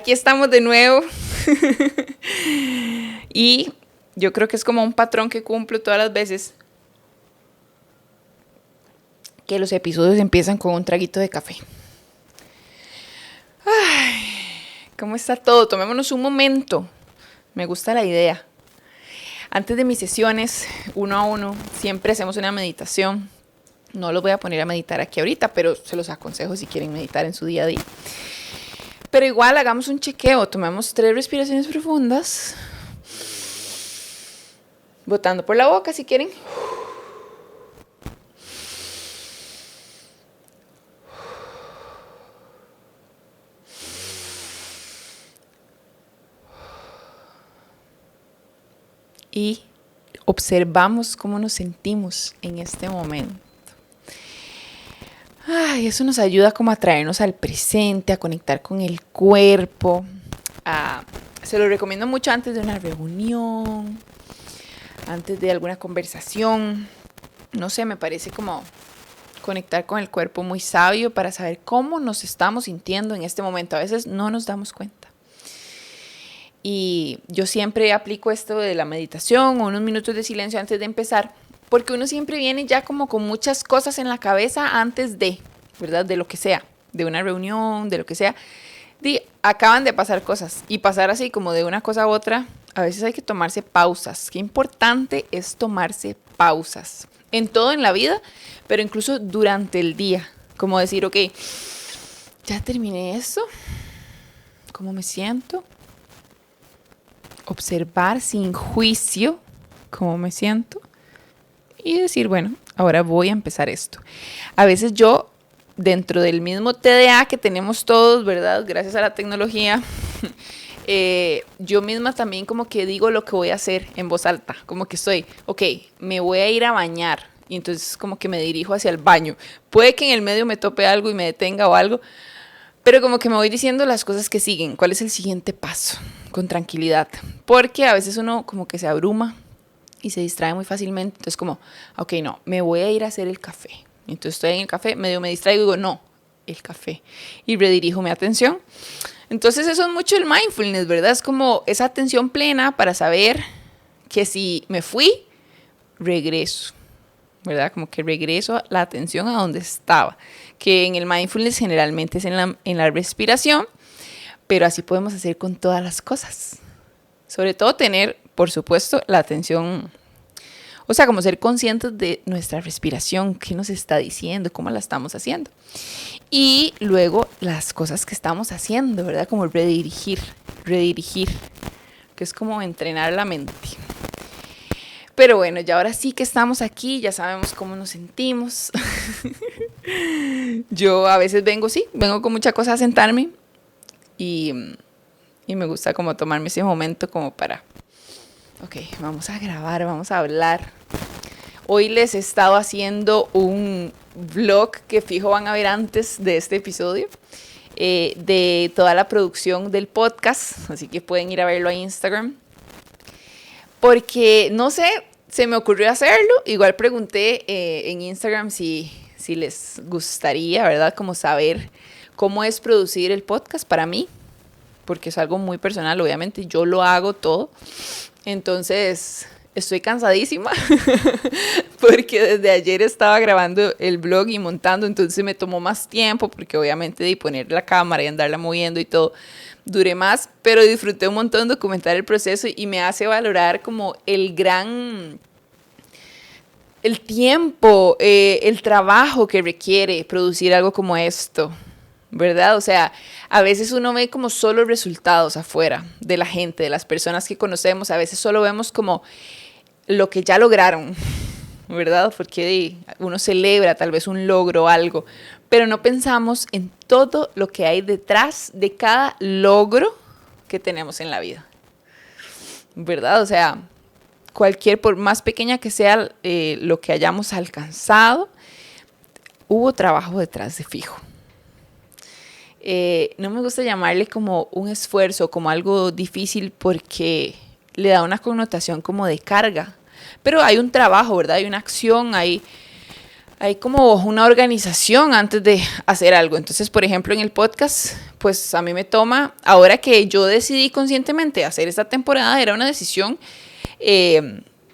aquí estamos de nuevo. Y yo creo que es como un patrón que cumplo todas las veces, que los episodios empiezan con un traguito de café. Ay, ¿cómo está todo? Tomémonos un momento. Me gusta la idea. Antes de mis sesiones, 1-a-1, siempre hacemos una meditación. No los voy a poner a meditar aquí ahorita, pero se los aconsejo si quieren meditar en su día a día. Pero igual hagamos un chequeo, tomemos 3 respiraciones profundas, botando por la boca si quieren. Y observamos cómo nos sentimos en este momento. Ay, eso nos ayuda como a traernos al presente, a conectar con el cuerpo. Se lo recomiendo mucho antes de una reunión, antes de alguna conversación. No sé, me parece como conectar con el cuerpo muy sabio para saber cómo nos estamos sintiendo en este momento. A veces no nos damos cuenta. Y yo siempre aplico esto de la meditación o unos minutos de silencio antes de empezar, porque uno siempre viene ya como con muchas cosas en la cabeza antes de, ¿verdad? De lo que sea, de una reunión, de lo que sea. Acaban de pasar cosas y pasar así como de una cosa a otra, a veces hay que tomarse pausas. Qué importante es tomarse pausas. En todo en la vida, pero incluso durante el día. Como decir, ok, ya terminé esto, ¿cómo me siento? Observar sin juicio cómo me siento y decir, bueno, ahora voy a empezar esto. A veces yo, dentro del mismo TDA que tenemos todos, ¿verdad? Gracias a la tecnología, yo misma también como que digo lo que voy a hacer en voz alta, como que estoy, ok, me voy a ir a bañar y entonces como que me dirijo hacia el baño. Puede que en el medio me tope algo y me detenga o algo, pero como que me voy diciendo las cosas que siguen, cuál es el siguiente paso, con tranquilidad. Porque a veces uno como que se abruma y se distrae muy fácilmente. Entonces como, ok, no, me voy a ir a hacer el café. Entonces estoy en el café, medio me distraigo y digo, no, el café. Y redirijo mi atención. Entonces eso es mucho el mindfulness, ¿verdad? Es como esa atención plena para saber que si me fui, regreso, ¿verdad? Como que regreso la atención a donde estaba. Que en el mindfulness generalmente es en la respiración, pero así podemos hacer con todas las cosas. Sobre todo tener, por supuesto, la atención, o sea, como ser conscientes de nuestra respiración, qué nos está diciendo, cómo la estamos haciendo. Y luego las cosas que estamos haciendo, ¿verdad? Como redirigir, que es como entrenar la mente. Pero bueno, ya ahora sí que estamos aquí, ya sabemos cómo nos sentimos. Yo a veces vengo con mucha cosa a sentarme y me gusta como tomarme ese momento como para, ok, vamos a grabar, vamos a hablar. Hoy les he estado haciendo un vlog que fijo van a ver antes de este episodio, de toda la producción del podcast, así que pueden ir a verlo a Instagram. Porque, no sé, se me ocurrió hacerlo. Igual pregunté en Instagram si les gustaría, ¿verdad? Como saber cómo es producir el podcast para mí. Porque es algo muy personal, obviamente. Yo lo hago todo. Entonces, estoy cansadísima. Porque desde ayer estaba grabando el vlog y montando. Entonces me tomó más tiempo. Porque obviamente de poner la cámara y andarla moviendo y todo duré más, pero disfruté un montón documentar el proceso y me hace valorar como el tiempo, el trabajo que requiere producir algo como esto, ¿verdad? O sea, a veces uno ve como solo resultados afuera de la gente, de las personas que conocemos, a veces solo vemos como lo que ya lograron, ¿verdad? Porque uno celebra tal vez un logro o algo, pero no pensamos en todo lo que hay detrás de cada logro que tenemos en la vida, ¿verdad? O sea, por más pequeña que sea lo que hayamos alcanzado, hubo trabajo detrás de fijo. No me gusta llamarle como un esfuerzo, como algo difícil, porque le da una connotación como de carga. Pero hay un trabajo, ¿verdad? Hay una acción, hay como una organización antes de hacer algo. Entonces, por ejemplo, en el podcast, pues a mí me toma, ahora que yo decidí conscientemente hacer esta temporada, era una decisión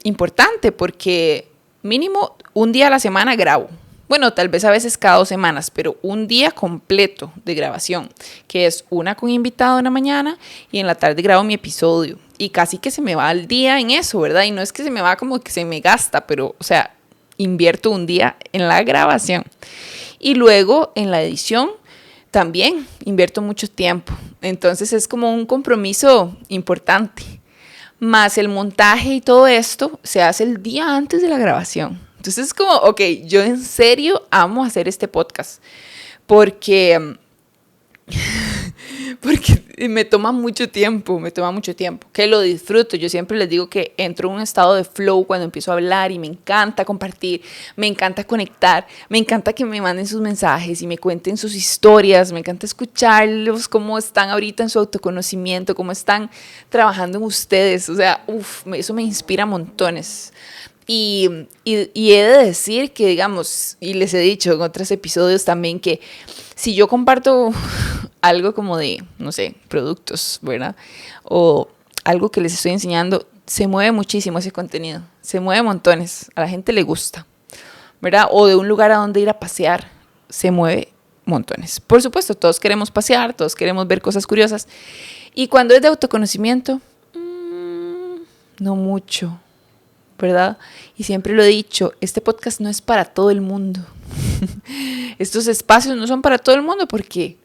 importante porque mínimo un día a la semana grabo. Bueno, tal vez a veces cada 2 semanas, pero un día completo de grabación, que es una con invitado en la mañana y en la tarde grabo mi episodio. Y casi que se me va el día en eso, ¿verdad? Y no es que se me va como que se me gasta, pero, o sea, invierto un día en la grabación. Y luego en la edición también invierto mucho tiempo. Entonces es como un compromiso importante. Más el montaje y todo esto se hace el día antes de la grabación. Entonces es como, ok, yo en serio amo hacer este podcast porque me toma mucho tiempo, que lo disfruto. Yo siempre les digo que entro en un estado de flow cuando empiezo a hablar y me encanta compartir, me encanta conectar, me encanta que me manden sus mensajes y me cuenten sus historias, me encanta escucharlos, cómo están ahorita en su autoconocimiento, cómo están trabajando en ustedes. O sea, eso me inspira montones. Y he de decir que, digamos, y les he dicho en otros episodios también, que si yo comparto algo como de, no sé, productos, ¿verdad? O algo que les estoy enseñando, se mueve muchísimo ese contenido, se mueve montones, a la gente le gusta, ¿verdad? O de un lugar a donde ir a pasear, se mueve montones. Por supuesto, todos queremos pasear, todos queremos ver cosas curiosas. Y cuando es de autoconocimiento, no mucho, ¿verdad? Y siempre lo he dicho, este podcast no es para todo el mundo. Estos espacios no son para todo el mundo porque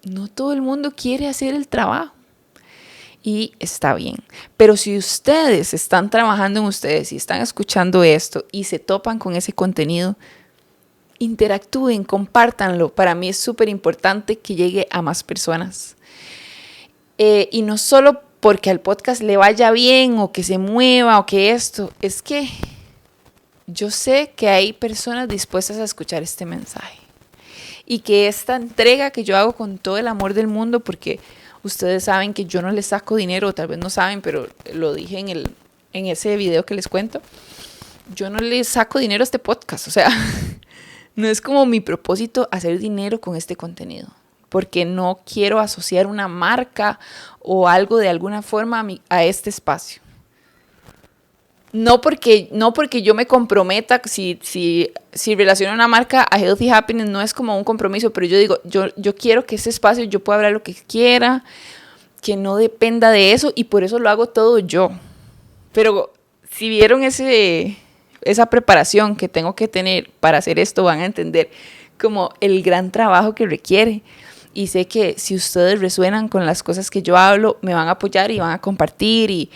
no todo el mundo quiere hacer el trabajo. Y está bien. Pero si ustedes están trabajando en ustedes y están escuchando esto y se topan con ese contenido, interactúen, compártanlo. Para mí es súper importante que llegue a más personas. Y no solo porque al podcast le vaya bien o que se mueva o que esto, es que yo sé que hay personas dispuestas a escuchar este mensaje y que esta entrega que yo hago con todo el amor del mundo, porque ustedes saben que yo no les saco dinero, o tal vez no saben, pero lo dije en ese video que les cuento, yo no les saco dinero a este podcast, o sea, no es como mi propósito hacer dinero con este contenido, porque no quiero asociar una marca o algo de alguna forma a este espacio. No porque yo me comprometa, si relaciono una marca a Healthy Happiness no es como un compromiso, pero yo digo, yo quiero que ese espacio yo pueda hablar lo que quiera, que no dependa de eso, y por eso lo hago todo yo. Pero si vieron esa preparación que tengo que tener para hacer esto, van a entender como el gran trabajo que requiere. Y sé que si ustedes resuenan con las cosas que yo hablo, me van a apoyar y van a compartir. Y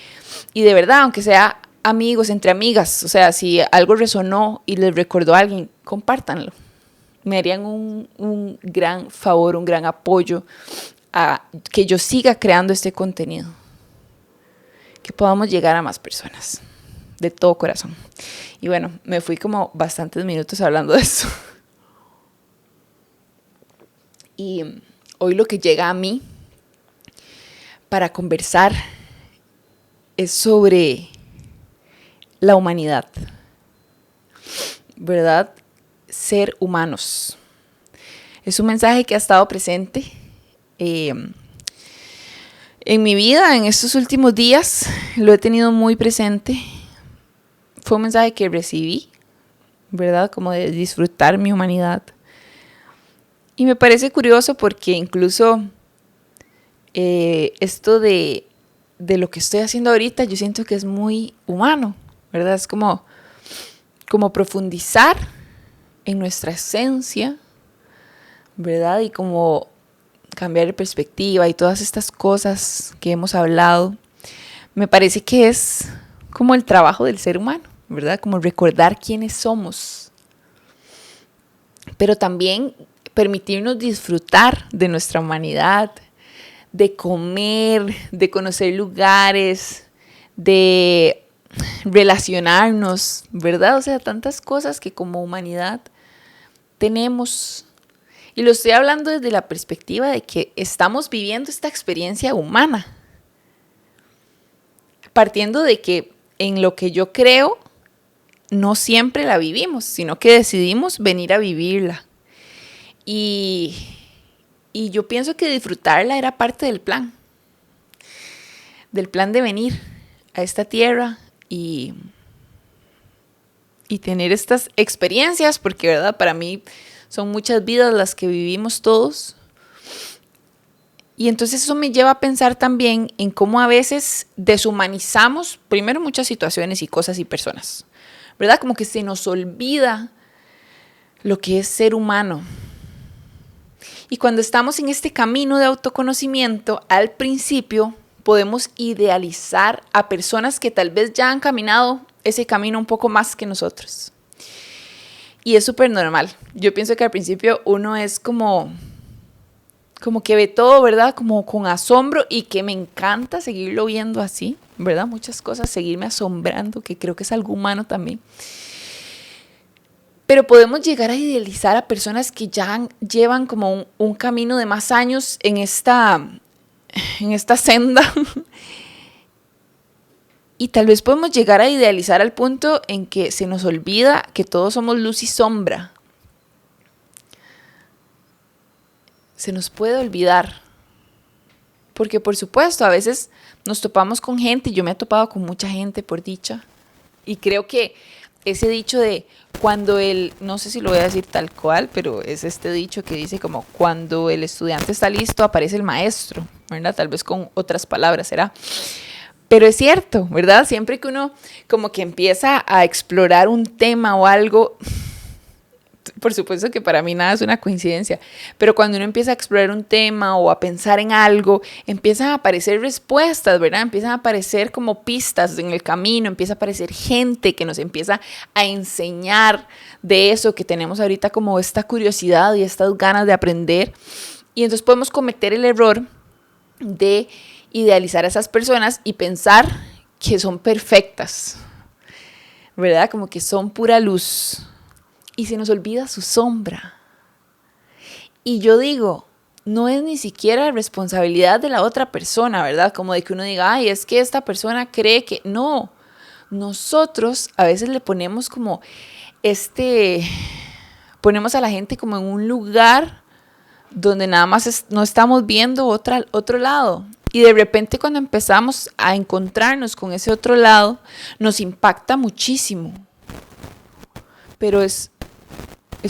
de verdad, aunque sea amigos, entre amigas, o sea, si algo resonó y les recordó a alguien, compártanlo. Me harían un gran favor, un gran apoyo a que yo siga creando este contenido. Que podamos llegar a más personas. De todo corazón. Y bueno, me fui como bastantes minutos hablando de eso. Y hoy lo que llega a mí para conversar es sobre la humanidad, ¿verdad? Ser humanos. Es un mensaje que ha estado presente en mi vida en estos últimos días. Lo he tenido muy presente. Fue un mensaje que recibí, ¿verdad? Como de disfrutar mi humanidad. Y me parece curioso porque incluso esto de lo que estoy haciendo ahorita, yo siento que es muy humano, ¿verdad? Es como profundizar en nuestra esencia, ¿verdad? Y como cambiar de perspectiva y todas estas cosas que hemos hablado. Me parece que es como el trabajo del ser humano, ¿verdad? Como recordar quiénes somos. Pero también permitirnos disfrutar de nuestra humanidad, de comer, de conocer lugares, de relacionarnos, ¿verdad? O sea, tantas cosas que como humanidad tenemos. Y lo estoy hablando desde la perspectiva de que estamos viviendo esta experiencia humana. Partiendo de que en lo que yo creo, no siempre la vivimos, sino que decidimos venir a vivirla. Y Y yo pienso que disfrutarla era parte del plan de venir a esta tierra y tener estas experiencias, porque, ¿verdad? Para mí son muchas vidas las que vivimos todos. Y entonces eso me lleva a pensar también en cómo a veces deshumanizamos, primero, muchas situaciones y cosas y personas, ¿verdad? Como que se nos olvida lo que es ser humano. Y cuando estamos en este camino de autoconocimiento, al principio podemos idealizar a personas que tal vez ya han caminado ese camino un poco más que nosotros. Y es súper normal. Yo pienso que al principio uno es como que ve todo, ¿verdad? Como con asombro, y que me encanta seguirlo viendo así, ¿verdad? Muchas cosas, seguirme asombrando, que creo que es algo humano también. Pero podemos llegar a idealizar a personas que ya llevan como un camino de más años en esta senda. Y tal vez podemos llegar a idealizar al punto en que se nos olvida que todos somos luz y sombra. Se nos puede olvidar. Porque por supuesto, a veces nos topamos con gente, y yo me he topado con mucha gente, por dicha. Y creo que ese dicho de no sé si lo voy a decir tal cual, pero es este dicho que dice como cuando el estudiante está listo, aparece el maestro, ¿verdad? Tal vez con otras palabras será. Pero es cierto, ¿verdad? Siempre que uno como que empieza a explorar un tema o algo, por supuesto que para mí nada es una coincidencia, pero cuando uno empieza a explorar un tema o a pensar en algo, empiezan a aparecer respuestas, ¿verdad? Empiezan a aparecer como pistas en el camino, empieza a aparecer gente que nos empieza a enseñar de eso que tenemos ahorita, como esta curiosidad y estas ganas de aprender. Y entonces podemos cometer el error de idealizar a esas personas y pensar que son perfectas, ¿verdad? Como que son pura luz. Y se nos olvida su sombra. Y yo digo, no es ni siquiera responsabilidad de la otra persona, ¿verdad? Como de que uno diga, ay, es que esta persona cree que... No, nosotros a veces le ponemos como ponemos a la gente como en un lugar donde nada más no estamos viendo otro lado. Y de repente cuando empezamos a encontrarnos con ese otro lado, nos impacta muchísimo. Pero es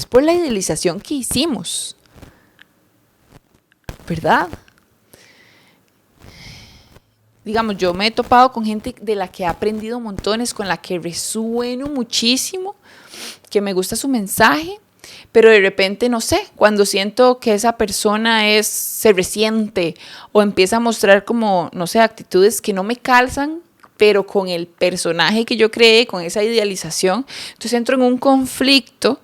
por la idealización que hicimos, ¿verdad? Digamos, yo me he topado con gente de la que he aprendido montones, con la que resueno muchísimo, que me gusta su mensaje, pero de repente, no sé, cuando siento que esa persona se resiente o empieza a mostrar como, no sé, actitudes que no me calzan, pero con el personaje que yo creé, con esa idealización, entonces entro en un conflicto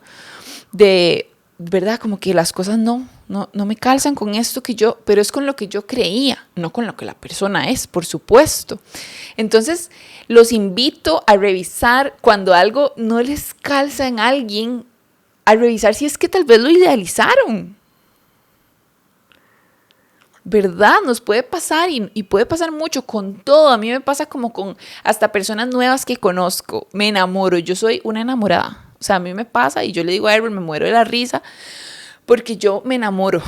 de, ¿verdad? Como que las cosas no me calzan con esto pero es con lo que yo creía, no con lo que la persona es, por supuesto. Entonces, los invito a revisar cuando algo no les calza en alguien, a revisar si es que tal vez lo idealizaron. ¿Verdad? Nos puede pasar y puede pasar mucho con todo. A mí me pasa como con hasta personas nuevas que conozco. Me enamoro. Yo soy una enamorada. O sea, a mí me pasa y yo le digo a Edward, me muero de la risa porque yo me enamoro.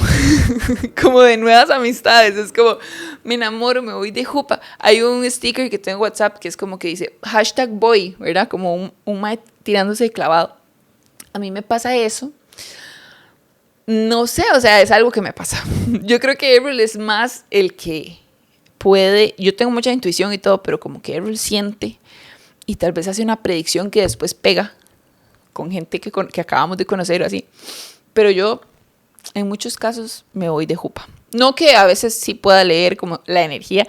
Como de nuevas amistades. Es como, me enamoro, me voy de jupa. Hay un sticker que tengo en WhatsApp que es como que dice #boy, ¿verdad? Como un mae tirándose de clavado. A mí me pasa eso. No sé, o sea, es algo que me pasa. Yo creo que Avril es más el que puede, yo tengo mucha intuición y todo, pero como que Avril siente y tal vez hace una predicción que después pega con gente que acabamos de conocer o así. Pero yo, en muchos casos, me voy de jupa. No que a veces sí pueda leer como la energía,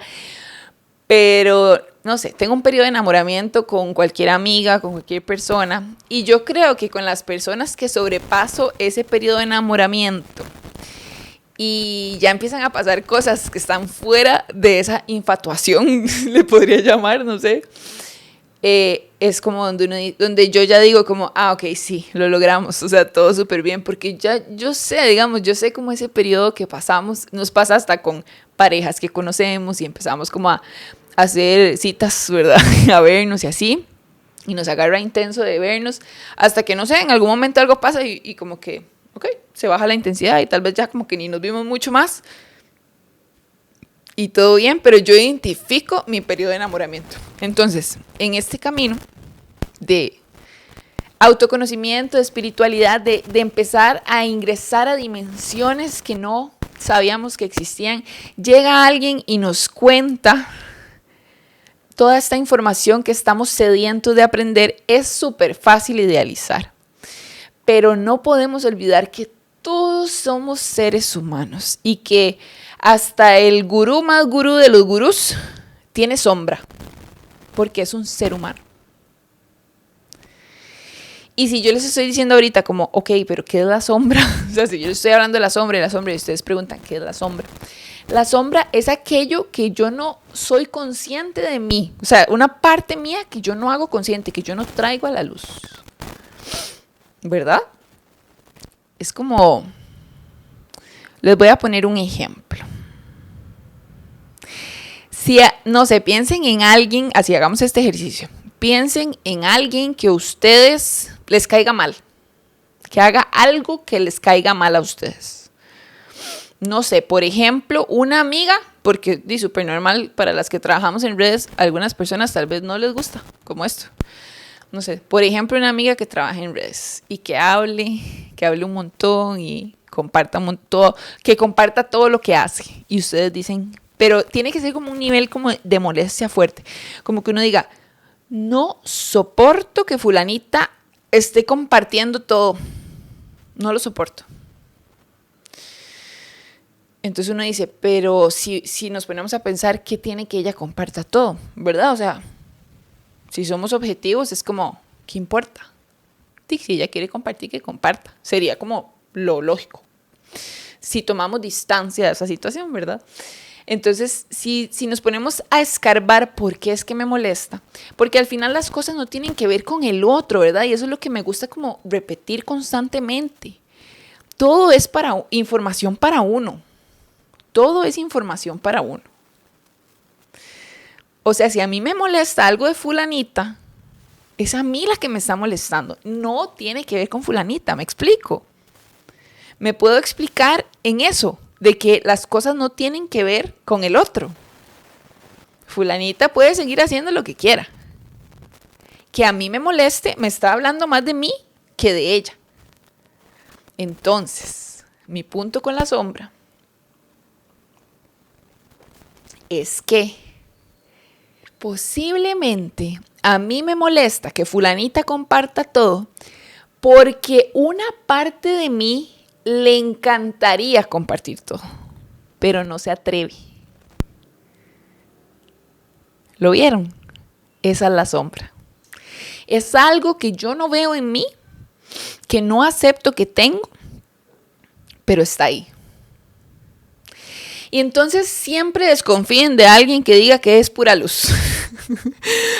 pero no sé, tengo un periodo de enamoramiento con cualquier amiga, con cualquier persona, y yo creo que con las personas que sobrepaso ese periodo de enamoramiento y ya empiezan a pasar cosas que están fuera de esa infatuación, le podría llamar, no sé, es como donde yo ya digo como, ok, sí, lo logramos, o sea, todo súper bien, porque ya yo sé como ese periodo que pasamos, nos pasa hasta con parejas que conocemos y empezamos como a hacer citas, ¿verdad? A vernos y así, y nos agarra intenso de vernos, hasta que, no sé, en algún momento algo pasa y como que ok, se baja la intensidad y tal vez ya como que ni nos vimos mucho más y todo bien, pero yo identifico mi periodo de enamoramiento. Entonces, en este camino de autoconocimiento, de espiritualidad, de empezar a ingresar a dimensiones que no sabíamos que existían, llega alguien y nos cuenta toda esta información que estamos sedientos de aprender. Es súper fácil idealizar, pero no podemos olvidar que todos somos seres humanos y que hasta el gurú más gurú de los gurús tiene sombra, porque es un ser humano. Y si yo les estoy diciendo ahorita como, ok, pero ¿qué es la sombra? O sea, si yo les estoy hablando de la sombra y ustedes preguntan, ¿qué es la sombra? La sombra es aquello que yo no soy consciente de mí. O sea, una parte mía que yo no hago consciente, que yo no traigo a la luz. ¿Verdad? Es como, les voy a poner un ejemplo. Si, no sé, piensen en alguien, así hagamos este ejercicio. Piensen en alguien que a ustedes les caiga mal, que haga algo que les caiga mal a ustedes. No sé, por ejemplo, una amiga, porque es súper normal para las que trabajamos en redes, a algunas personas tal vez no les gusta, como esto. No sé, por ejemplo, una amiga que trabaja en redes y que hable un montón y comparta un montón, que comparta todo lo que hace. Y ustedes dicen, pero tiene que ser como un nivel como de molestia fuerte, como que uno diga, no soporto que fulanita esté compartiendo todo. No lo soporto. Entonces uno dice, pero si nos ponemos a pensar, ¿qué tiene que ella comparta todo? ¿Verdad? O sea, si somos objetivos, es como, ¿qué importa? Si ella quiere compartir, que comparta. Sería como lo lógico. Si tomamos distancia de esa situación, ¿verdad? Entonces, si nos ponemos a escarbar por qué es que me molesta, porque al final las cosas no tienen que ver con el otro, ¿verdad? Y eso es lo que me gusta como repetir constantemente. Todo es información para uno. Todo es información para uno. O sea, si a mí me molesta algo de fulanita, es a mí la que me está molestando. No tiene que ver con fulanita, ¿me explico? Me puedo explicar en eso, de que las cosas no tienen que ver con el otro. Fulanita puede seguir haciendo lo que quiera. Que a mí me moleste, me está hablando más de mí que de ella. Entonces, mi punto con la sombra es que posiblemente a mí me molesta que fulanita comparta todo porque una parte de mí le encantaría compartir todo, pero no se atreve. ¿Lo vieron? Esa es la sombra. Es algo que yo no veo en mí, que no acepto que tengo, pero está ahí. Y entonces siempre desconfíen de alguien que diga que es pura luz.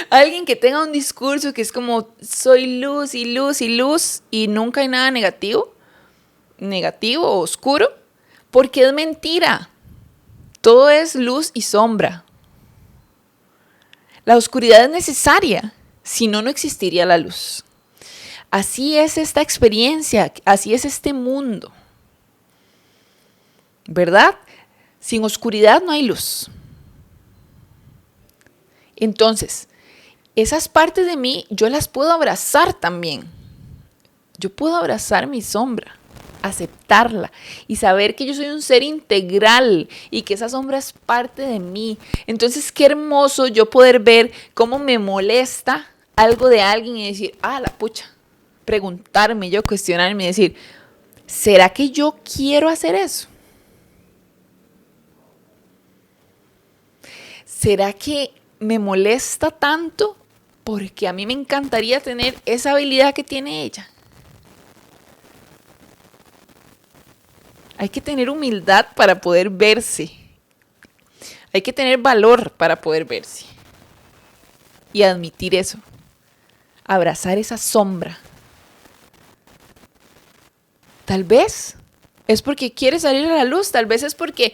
Alguien que tenga un discurso que es como soy luz y luz y luz y nunca hay nada negativo o oscuro, porque es mentira. Todo es luz y sombra. La oscuridad es necesaria, si no, no existiría la luz. Así es esta experiencia, así es este mundo. ¿Verdad? Sin oscuridad no hay luz. Entonces, esas partes de mí yo las puedo abrazar también. Yo puedo abrazar mi sombra, aceptarla y saber que yo soy un ser integral y que esa sombra es parte de mí. Entonces, qué hermoso yo poder ver cómo me molesta algo de alguien y decir, la pucha, preguntarme, yo cuestionarme y decir, ¿será que yo quiero hacer eso? ¿Será que me molesta tanto porque a mí me encantaría tener esa habilidad que tiene ella? Hay que tener humildad para poder verse. Hay que tener valor para poder verse. Y admitir eso. Abrazar esa sombra. Tal vez es porque quiere salir a la luz. Tal vez es porque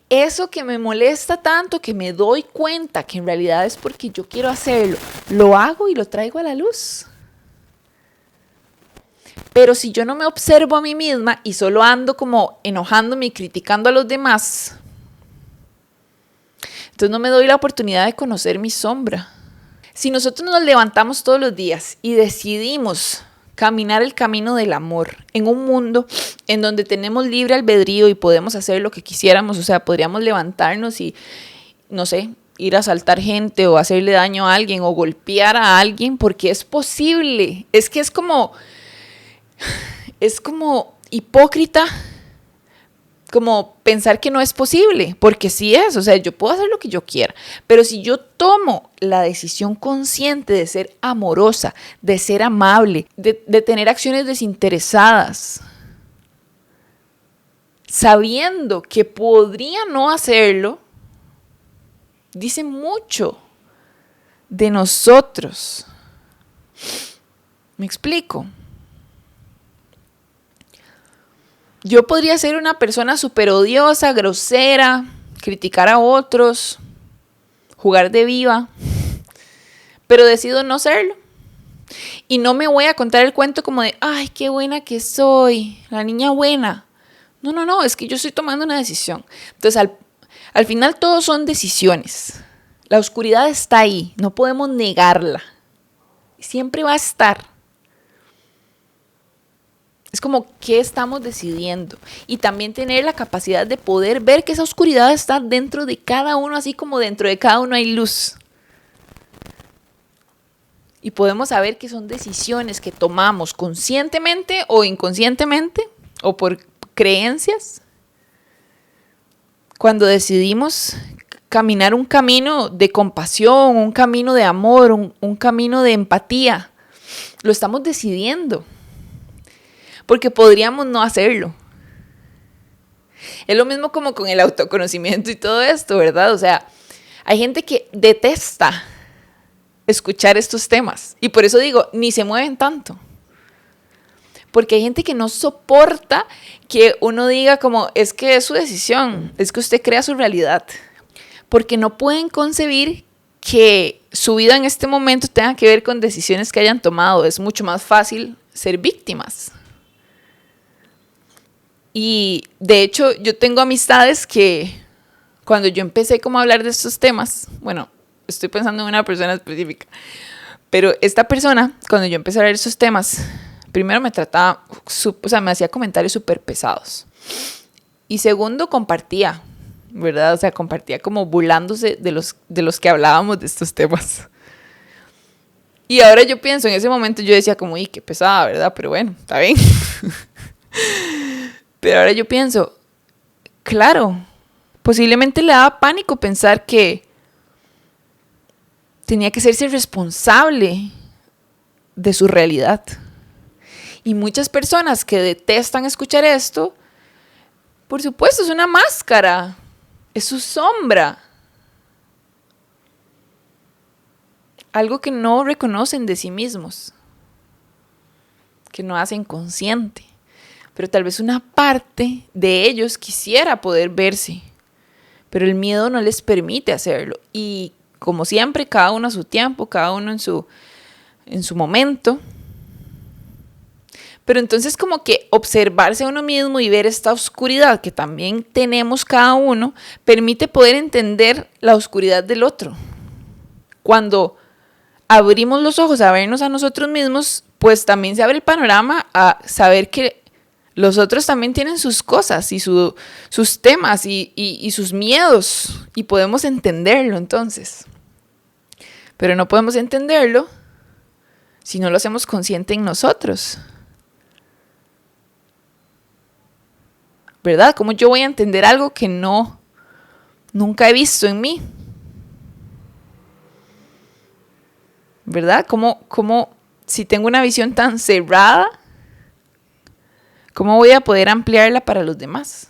eso que me molesta tanto, que me doy cuenta que en realidad es porque yo quiero hacerlo, lo hago y lo traigo a la luz. Pero si yo no me observo a mí misma y solo ando como enojándome y criticando a los demás, entonces no me doy la oportunidad de conocer mi sombra. Si nosotros nos levantamos todos los días y decidimos caminar el camino del amor en un mundo en donde tenemos libre albedrío y podemos hacer lo que quisiéramos, o sea, podríamos levantarnos y, no sé, ir a asaltar gente o hacerle daño a alguien o golpear a alguien, porque es posible. Es que es como hipócrita, como pensar que no es posible, porque sí es, o sea, yo puedo hacer lo que yo quiera, pero si yo tomo la decisión consciente de ser amorosa, de ser amable, de tener acciones desinteresadas, sabiendo que podría no hacerlo, dice mucho de nosotros. ¿Me explico? Yo podría ser una persona súper odiosa, grosera, criticar a otros, jugar de viva, pero decido no serlo. Y no me voy a contar el cuento como de, ay, qué buena que soy, la niña buena. No, es que yo estoy tomando una decisión. Entonces, al final todos son decisiones. La oscuridad está ahí, no podemos negarla. Siempre va a estar. Es como qué estamos decidiendo. Y también tener la capacidad de poder ver que esa oscuridad está dentro de cada uno, así como dentro de cada uno hay luz. Y podemos saber que son decisiones que tomamos conscientemente o inconscientemente o por creencias. Cuando decidimos caminar un camino de compasión, un camino de amor, un camino de empatía, lo estamos decidiendo. Porque podríamos no hacerlo. Es lo mismo como con el autoconocimiento y todo esto, ¿verdad? O sea, hay gente que detesta escuchar estos temas. Y por eso digo, ni se mueven tanto. Porque hay gente que no soporta que uno diga como, es que es su decisión, es que usted crea su realidad. Porque no pueden concebir que su vida en este momento tenga que ver con decisiones que hayan tomado. Es mucho más fácil ser víctimas. Y de hecho yo tengo amistades que cuando yo empecé como a hablar de estos temas, bueno, estoy pensando en una persona específica, pero esta persona, cuando yo empecé a hablar de estos temas, primero me trataba, o sea, me hacía comentarios súper pesados. Y segundo, compartía, ¿verdad? O sea, compartía como burlándose de los que hablábamos de estos temas. Y ahora yo pienso, en ese momento yo decía como, qué pesada, ¿verdad? Pero bueno, está bien. Pero ahora yo pienso, claro, posiblemente le daba pánico pensar que tenía que serse responsable de su realidad. Y muchas personas que detestan escuchar esto, por supuesto, es una máscara, es su sombra. Algo que no reconocen de sí mismos, que no hacen consciente. Pero tal vez una parte de ellos quisiera poder verse, pero el miedo no les permite hacerlo. Y como siempre, cada uno a su tiempo, cada uno en su momento. Pero entonces como que observarse a uno mismo y ver esta oscuridad que también tenemos cada uno, permite poder entender la oscuridad del otro. Cuando abrimos los ojos a vernos a nosotros mismos, pues también se abre el panorama a saber que los otros también tienen sus cosas y sus temas y sus miedos y podemos entenderlo entonces. Pero no podemos entenderlo si no lo hacemos consciente en nosotros. ¿Verdad? ¿Cómo yo voy a entender algo que nunca he visto en mí? ¿Verdad? ¿Cómo si tengo una visión tan cerrada, cómo voy a poder ampliarla para los demás?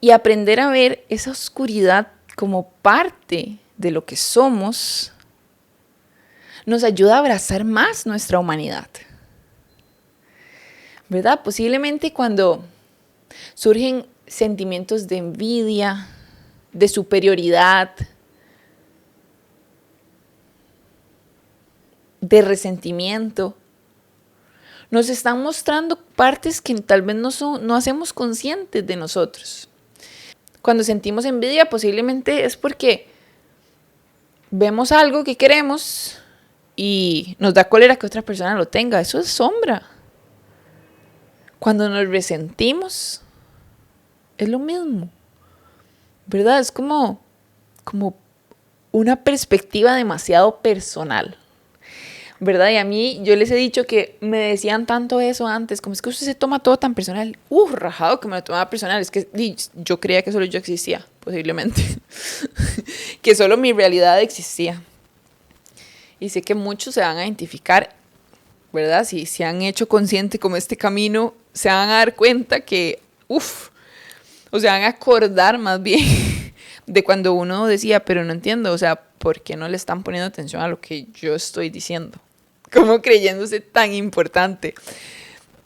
Y aprender a ver esa oscuridad como parte de lo que somos nos ayuda a abrazar más nuestra humanidad. ¿Verdad? Posiblemente cuando surgen sentimientos de envidia, de superioridad, de resentimiento, nos están mostrando partes que tal vez no hacemos conscientes de nosotros. Cuando sentimos envidia, posiblemente es porque vemos algo que queremos y nos da cólera que otra persona lo tenga. Eso es sombra. Cuando nos resentimos, es lo mismo, ¿verdad? Es como una perspectiva demasiado personal, ¿verdad? Y a mí, yo les he dicho que me decían tanto eso antes, como es que usted se toma todo tan personal. Rajado que me lo tomaba personal. Es que yo creía que solo yo existía, posiblemente. Que solo mi realidad existía. Y sé que muchos se van a identificar, ¿verdad? Si se han hecho consciente como este camino, se van a dar cuenta que, o se van a acordar más bien de cuando uno decía, pero no entiendo, o sea, ¿por qué no le están poniendo atención a lo que yo estoy diciendo? Como creyéndose tan importante.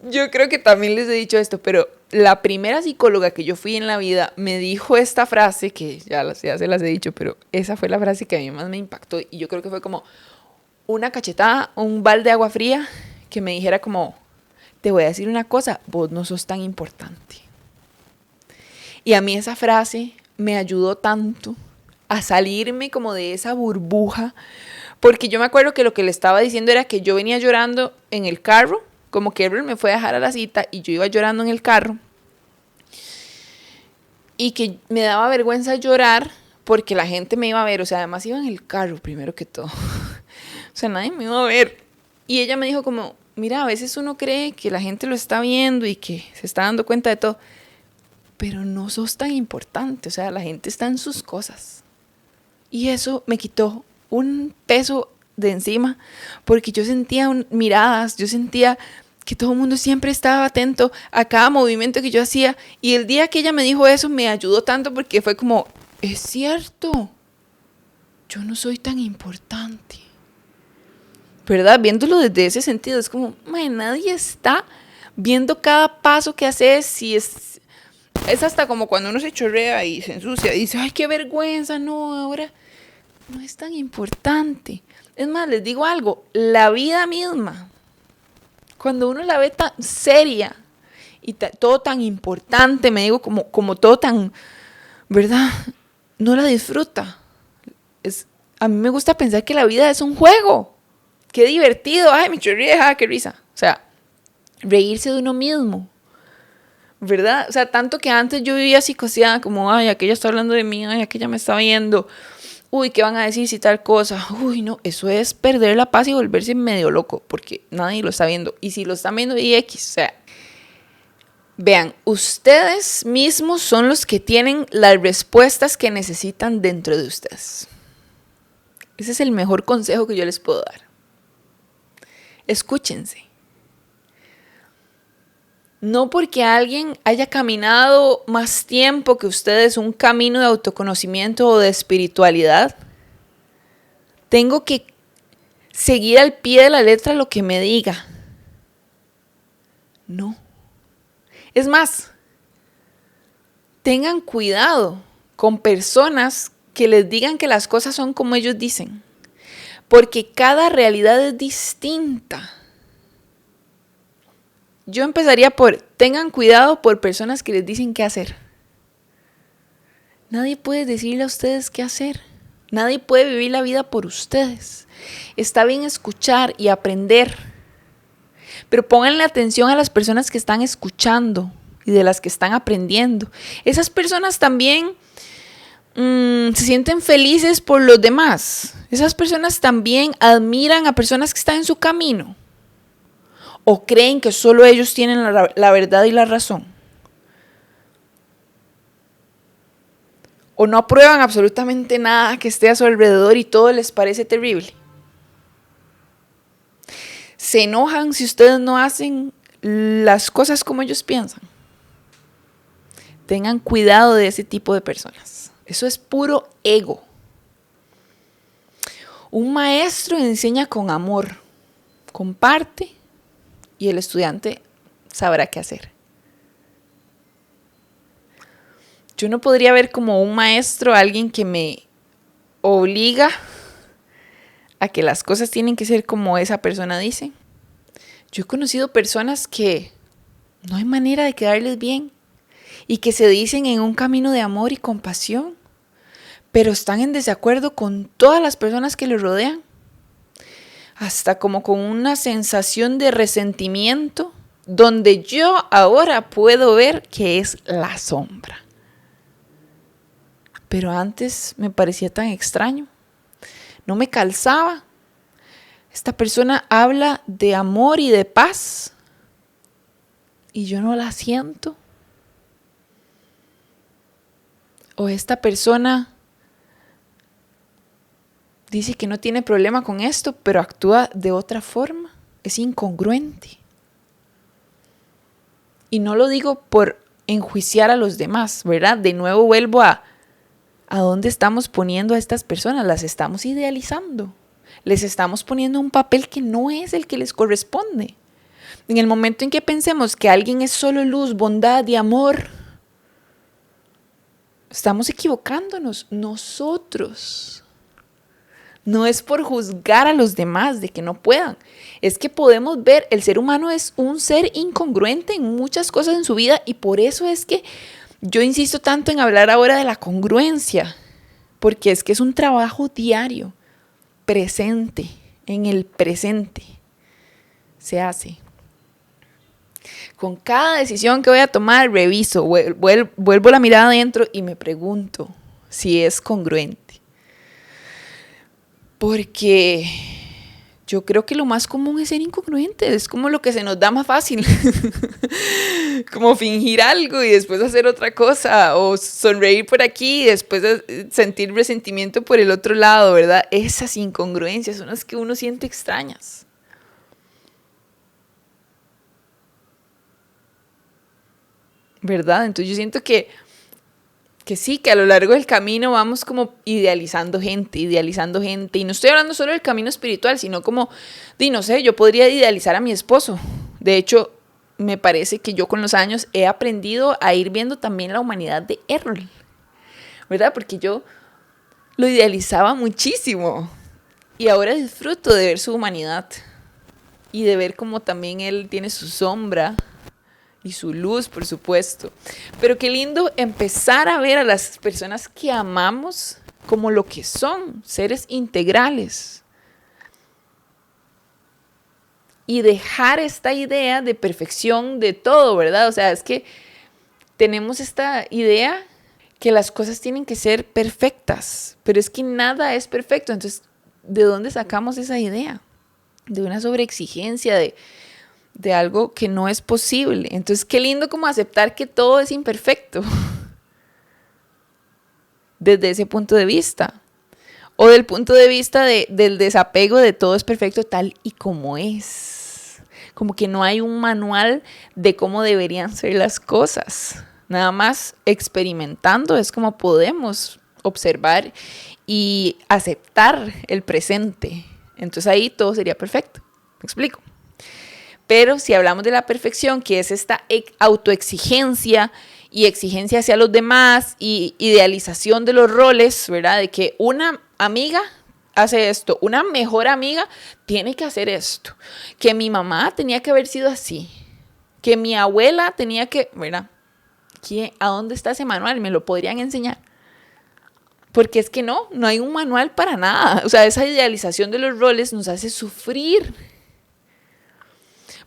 Yo creo que también les he dicho esto, pero la primera psicóloga que yo fui en la vida me dijo esta frase, que ya se las he dicho, pero esa fue la frase que a mí más me impactó y yo creo que fue como una cachetada, un balde de agua fría que me dijera como, te voy a decir una cosa, vos no sos tan importante. Y a mí esa frase me ayudó tanto a salirme como de esa burbuja, porque yo me acuerdo que lo que le estaba diciendo era que yo venía llorando en el carro, como que Gabriel me fue a dejar a la cita y yo iba llorando en el carro, y que me daba vergüenza llorar porque la gente me iba a ver, o sea, además iba en el carro primero que todo, o sea, nadie me iba a ver. Y ella me dijo como, mira, a veces uno cree que la gente lo está viendo y que se está dando cuenta de todo, pero no sos tan importante, o sea, la gente está en sus cosas. Y eso me quitó un peso de encima, porque yo sentía miradas, yo sentía que todo el mundo siempre estaba atento a cada movimiento que yo hacía, y el día que ella me dijo eso me ayudó tanto porque fue como, es cierto, yo no soy tan importante, ¿verdad? Viéndolo desde ese sentido, es como, nadie está viendo cada paso que haces, si es hasta como cuando uno se chorrea y se ensucia y dice, ay, qué vergüenza, no, ahora no es tan importante. Es más, les digo algo, la vida misma, cuando uno la ve tan seria y todo tan importante, me digo como todo tan, ¿verdad? No la disfruta. A mí me gusta pensar que la vida es un juego. Qué divertido, ay, me chorreé, qué risa. O sea, reírse de uno mismo, ¿verdad? O sea, tanto que antes yo vivía psicoseada, como, ay, aquella está hablando de mí, ay, aquella me está viendo. Uy, ¿qué van a decir si tal cosa? Uy, no, eso es perder la paz y volverse medio loco, porque nadie lo está viendo. Y si lo están viendo, y X, o sea, vean, ustedes mismos son los que tienen las respuestas que necesitan dentro de ustedes. Ese es el mejor consejo que yo les puedo dar. Escúchense. No porque alguien haya caminado más tiempo que ustedes un camino de autoconocimiento o de espiritualidad, tengo que seguir al pie de la letra lo que me diga. No. Es más, tengan cuidado con personas que les digan que las cosas son como ellos dicen, porque cada realidad es distinta. Yo empezaría tengan cuidado por personas que les dicen qué hacer. Nadie puede decirle a ustedes qué hacer. Nadie puede vivir la vida por ustedes. Está bien escuchar y aprender, pero pónganle atención a las personas que están escuchando y de las que están aprendiendo. Esas personas también se sienten felices por los demás. Esas personas también admiran a personas que están en su camino. ¿O creen que solo ellos tienen la verdad y la razón? ¿O no aprueban absolutamente nada que esté a su alrededor y todo les parece terrible? ¿Se enojan si ustedes no hacen las cosas como ellos piensan? Tengan cuidado de ese tipo de personas. Eso es puro ego. Un maestro enseña con amor, comparte, y el estudiante sabrá qué hacer. Yo no podría ver como un maestro a alguien que me obliga a que las cosas tienen que ser como esa persona dice. Yo he conocido personas que no hay manera de quedarles bien y que se dicen en un camino de amor y compasión, pero están en desacuerdo con todas las personas que les rodean, hasta como con una sensación de resentimiento, donde yo ahora puedo ver que es la sombra. Pero antes me parecía tan extraño, no me calzaba. Esta persona habla de amor y de paz y yo no la siento. O esta persona dice que no tiene problema con esto, pero actúa de otra forma. Es incongruente. Y no lo digo por enjuiciar a los demás, ¿verdad? De nuevo vuelvo a dónde estamos poniendo a estas personas. Las estamos idealizando. Les estamos poniendo un papel que no es el que les corresponde. En el momento en que pensemos que alguien es solo luz, bondad y amor, estamos equivocándonos nosotros. No es por juzgar a los demás de que no puedan. Es que podemos ver, el ser humano es un ser incongruente en muchas cosas en su vida y por eso es que yo insisto tanto en hablar ahora de la congruencia, porque es que es un trabajo diario, presente, en el presente se hace. Con cada decisión que voy a tomar, reviso, vuelvo la mirada adentro y me pregunto si es congruente. Porque yo creo que lo más común es ser incongruente, es como lo que se nos da más fácil, como fingir algo y después hacer otra cosa, o sonreír por aquí y después sentir resentimiento por el otro lado, ¿verdad? Esas incongruencias son las que uno siente extrañas. ¿Verdad? Entonces yo siento que sí, que a lo largo del camino vamos como idealizando gente, y no estoy hablando solo del camino espiritual, sino como, no sé, yo podría idealizar a mi esposo. De hecho, me parece que yo con los años he aprendido a ir viendo también la humanidad de Errol, ¿verdad? Porque yo lo idealizaba muchísimo y ahora disfruto de ver su humanidad y de ver cómo también él tiene su sombra y su luz, por supuesto. Pero qué lindo empezar a ver a las personas que amamos como lo que son, seres integrales. Y dejar esta idea de perfección de todo, ¿verdad? O sea, es que tenemos esta idea que las cosas tienen que ser perfectas, pero es que nada es perfecto. Entonces, ¿de dónde sacamos esa idea? De una sobreexigencia, de algo que no es posible. Entonces, qué lindo como aceptar que todo es imperfecto desde ese punto de vista. O del punto de vista del desapego de todo es perfecto tal y como es. Como que no hay un manual de cómo deberían ser las cosas. Nada más experimentando es como podemos observar y aceptar el presente. Entonces ahí todo sería perfecto. ¿Me explico? Pero si hablamos de la perfección, que es esta autoexigencia y exigencia hacia los demás y idealización de los roles, ¿verdad? De que una amiga hace esto, una mejor amiga tiene que hacer esto, que mi mamá tenía que haber sido así, que mi abuela tenía que, ¿verdad? ¿A dónde está ese manual? ¿Me lo podrían enseñar? Porque es que no hay un manual para nada. O sea, esa idealización de los roles nos hace sufrir.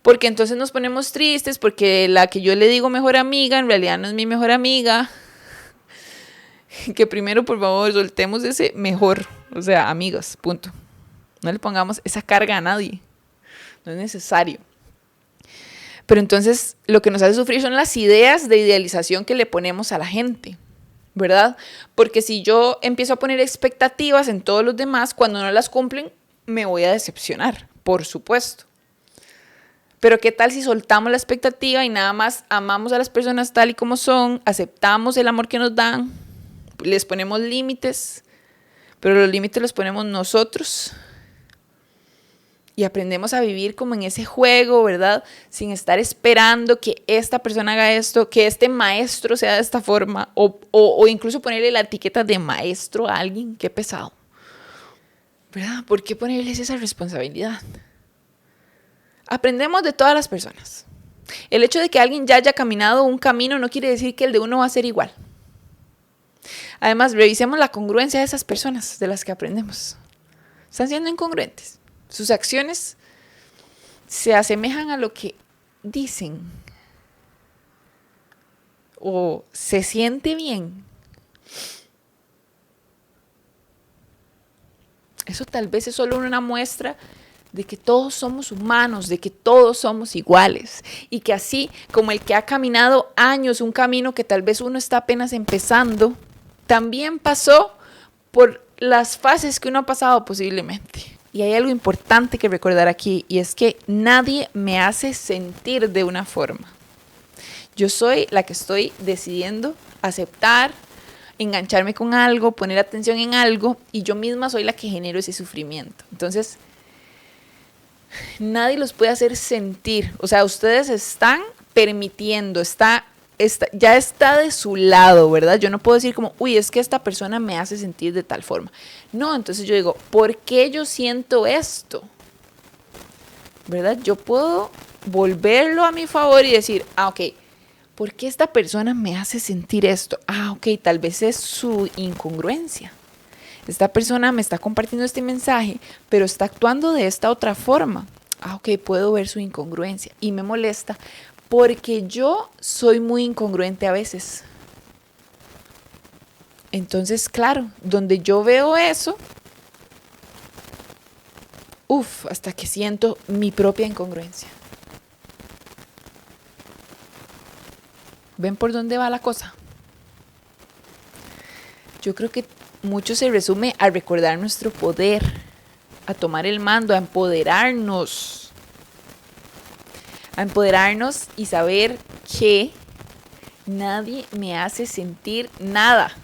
Porque entonces nos ponemos tristes porque la que yo le digo mejor amiga en realidad no es mi mejor amiga. Que primero, por favor, soltemos ese mejor. O sea, amigos, punto. No le pongamos esa carga a nadie. No es necesario. Pero entonces lo que nos hace sufrir son las ideas de idealización que le ponemos a la gente, ¿verdad? Porque si yo empiezo a poner expectativas en todos los demás, cuando no las cumplen, me voy a decepcionar, por supuesto. Pero ¿qué tal si soltamos la expectativa y nada más amamos a las personas tal y como son, aceptamos el amor que nos dan, les ponemos límites, pero los límites los ponemos nosotros y aprendemos a vivir como en ese juego, ¿verdad? Sin estar esperando que esta persona haga esto, que este maestro sea de esta forma o incluso ponerle la etiqueta de maestro a alguien, qué pesado, ¿verdad? ¿Por qué ponerles esa responsabilidad? Aprendemos de todas las personas. El hecho de que alguien ya haya caminado un camino no quiere decir que el de uno va a ser igual. Además, revisemos la congruencia de esas personas de las que aprendemos. Están siendo incongruentes. Sus acciones se asemejan a lo que dicen. O se siente bien. Eso tal vez es solo una muestra de que todos somos humanos, de que todos somos iguales. Y que así como el que ha caminado años, un camino que tal vez uno está apenas empezando, también pasó por las fases que uno ha pasado posiblemente. Y hay algo importante que recordar aquí, y es que nadie me hace sentir de una forma. Yo soy la que estoy decidiendo aceptar, engancharme con algo, poner atención en algo, y yo misma soy la que genero ese sufrimiento. Entonces, nadie los puede hacer sentir. O sea, ustedes están permitiendo, ya está de su lado, ¿verdad? Yo no puedo decir como, uy, es que esta persona me hace sentir de tal forma. No, entonces yo digo, ¿por qué yo siento esto? ¿Verdad? Yo puedo volverlo a mi favor y decir, ok, ¿por qué esta persona me hace sentir esto? Ok, tal vez es su incongruencia. Esta persona me está compartiendo este mensaje, pero está actuando de esta otra forma. Ok, puedo ver su incongruencia y me molesta porque yo soy muy incongruente a veces. Entonces, claro, donde yo veo eso, hasta que siento mi propia incongruencia. ¿Ven por dónde va la cosa? Yo creo que mucho se resume a recordar nuestro poder, a tomar el mando, a empoderarnos y saber que nadie me hace sentir nada.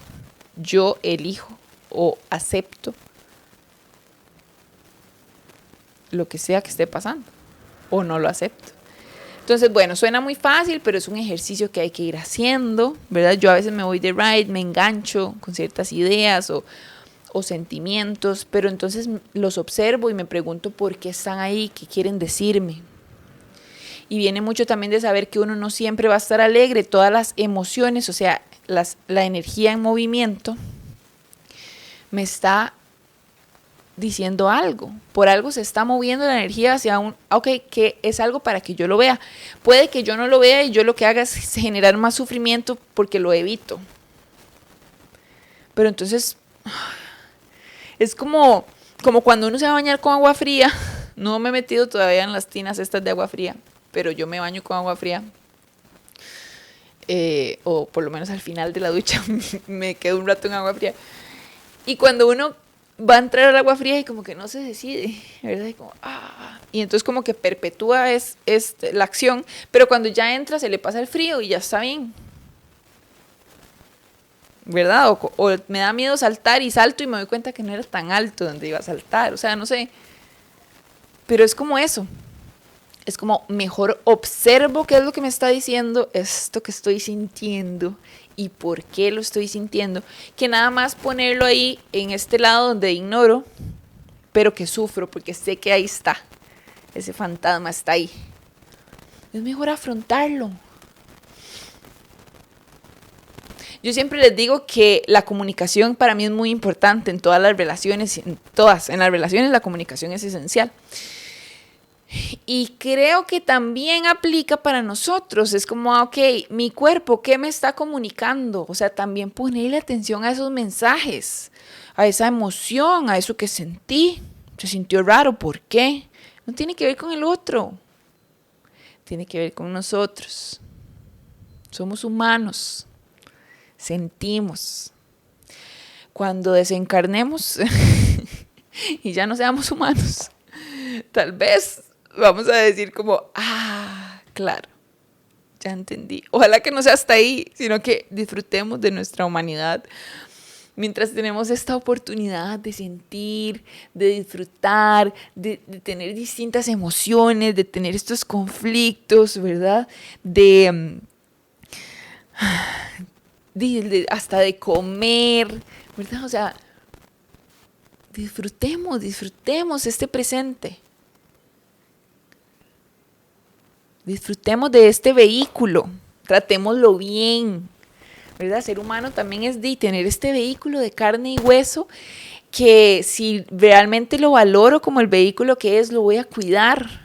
Yo elijo o acepto lo que sea que esté pasando o no lo acepto. Entonces, bueno, suena muy fácil, pero es un ejercicio que hay que ir haciendo, ¿verdad? Yo a veces me voy de ride, me engancho con ciertas ideas o sentimientos, pero entonces los observo y me pregunto por qué están ahí, qué quieren decirme. Y viene mucho también de saber que uno no siempre va a estar alegre, todas las emociones, o sea, la energía en movimiento me está diciendo algo, por algo se está moviendo la energía hacia que es algo para que yo lo vea. Puede que yo no lo vea y yo lo que haga es generar más sufrimiento porque lo evito. Pero entonces es como cuando uno se va a bañar con agua fría. No me he metido todavía en las tinas estas de agua fría, pero yo me baño con agua fría. O por lo menos al final de la ducha me quedo un rato en agua fría. Y cuando uno va a entrar al agua fría y como que no se decide, ¿verdad? Y entonces como que perpetúa la acción, pero cuando ya entra se le pasa el frío y ya está bien, ¿verdad? O me da miedo saltar y salto y me doy cuenta que no era tan alto donde iba a saltar, o sea, no sé. Pero es como eso. Es como mejor observo qué es lo que me está diciendo esto que estoy sintiendo y por qué lo estoy sintiendo, que nada más ponerlo ahí en este lado donde ignoro, pero que sufro porque sé que ahí está. Ese fantasma está ahí. Es mejor afrontarlo. Yo siempre les digo que la comunicación para mí es muy importante en todas las relaciones, en las relaciones la comunicación es esencial. Y creo que también aplica para nosotros. Es como, ok, mi cuerpo, ¿qué me está comunicando? O sea, también ponerle atención a esos mensajes, a esa emoción, a eso que sentí. Se sintió raro, ¿por qué? No tiene que ver con el otro. Tiene que ver con nosotros. Somos humanos. Sentimos. Cuando desencarnemos y ya no seamos humanos, tal vez vamos a decir como, claro, ya entendí. Ojalá que no sea hasta ahí, sino que disfrutemos de nuestra humanidad mientras tenemos esta oportunidad de sentir, de disfrutar, de tener distintas emociones, de tener estos conflictos, ¿verdad? Hasta de comer, ¿verdad? O sea, disfrutemos este presente. Disfrutemos de este vehículo, tratémoslo bien, ¿verdad? Ser humano también es de tener este vehículo de carne y hueso que si realmente lo valoro como el vehículo que es, lo voy a cuidar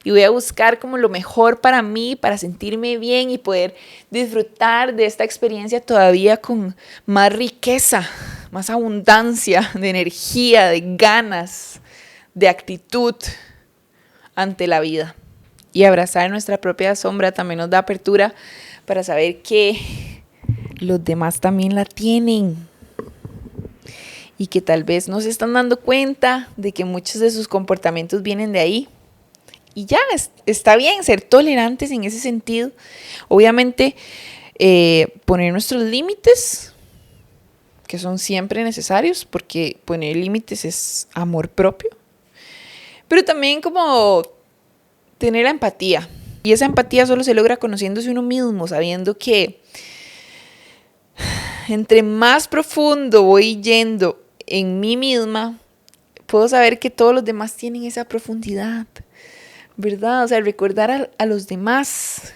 y voy a buscar como lo mejor para mí, para sentirme bien y poder disfrutar de esta experiencia todavía con más riqueza, más abundancia de energía, de ganas, de actitud ante la vida. Y abrazar nuestra propia sombra también nos da apertura para saber que los demás también la tienen y que tal vez no se están dando cuenta de que muchos de sus comportamientos vienen de ahí. Y ya, está bien ser tolerantes en ese sentido. Obviamente, poner nuestros límites, que son siempre necesarios, porque poner límites es amor propio. Pero también como tener la empatía. Y esa empatía solo se logra conociéndose uno mismo, sabiendo que entre más profundo voy yendo en mí misma, puedo saber que todos los demás tienen esa profundidad, ¿verdad? O sea, recordar a los demás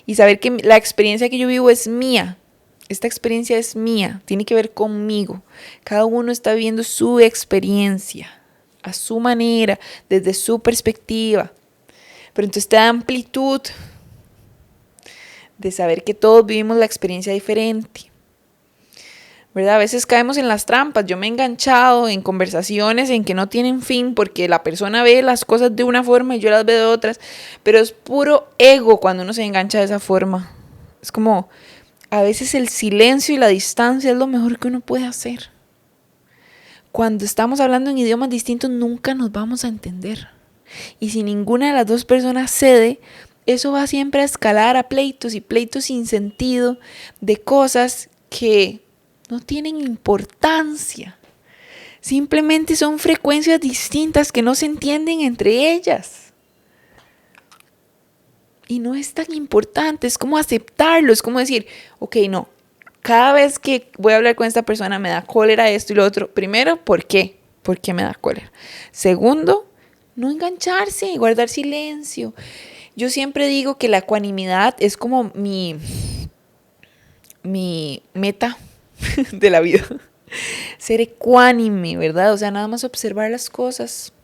y saber que la experiencia que yo vivo es mía. Esta experiencia es mía, tiene que ver conmigo. Cada uno está viviendo su experiencia a su manera, desde su perspectiva. Pero entonces te da amplitud de saber que todos vivimos la experiencia diferente, ¿verdad? A veces caemos en las trampas. Yo me he enganchado en conversaciones en que no tienen fin porque la persona ve las cosas de una forma y yo las veo de otras, pero es puro ego cuando uno se engancha de esa forma. Es como, a veces el silencio y la distancia es lo mejor que uno puede hacer. Cuando estamos hablando en idiomas distintos nunca nos vamos a entender. Y si ninguna de las dos personas cede, eso va siempre a escalar a pleitos y pleitos sin sentido de cosas que no tienen importancia. Simplemente son frecuencias distintas que no se entienden entre ellas. Y no es tan importante, es como aceptarlo, es como decir, ok, no, cada vez que voy a hablar con esta persona me da cólera esto y lo otro. Primero, ¿por qué? ¿Por qué me da cólera? Segundo, no engancharse, guardar silencio. Yo siempre digo que la ecuanimidad es como mi meta de la vida. Ser ecuánime, ¿verdad? O sea, nada más observar las cosas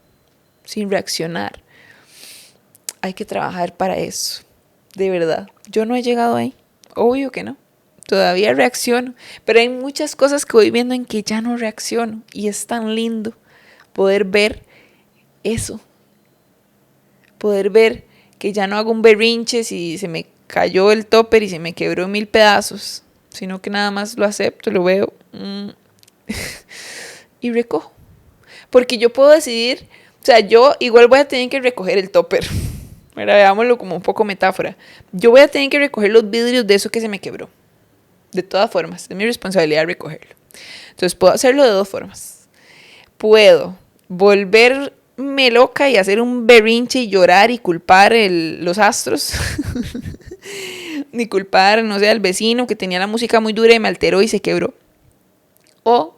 sin reaccionar. Hay que trabajar para eso, de verdad. Yo no he llegado ahí, obvio que no. Todavía reacciono, pero hay muchas cosas que voy viendo en que ya no reacciono y es tan lindo poder ver eso. Poder ver que ya no hago un berrinche si se me cayó el topper y se me quebró en 1000 pedazos, sino que nada más lo acepto, lo veo y recojo. Porque yo puedo decidir, o sea, yo igual voy a tener que recoger el topper. Mira, veámoslo como un poco metáfora. Yo voy a tener que recoger los vidrios de eso que se me quebró. De todas formas, es mi responsabilidad recogerlo. Entonces puedo hacerlo de dos formas. Puedo volverme loca y hacer un berrinche y llorar y culpar los astros. Ni culpar, no sé, al vecino que tenía la música muy dura y me alteró y se quebró. O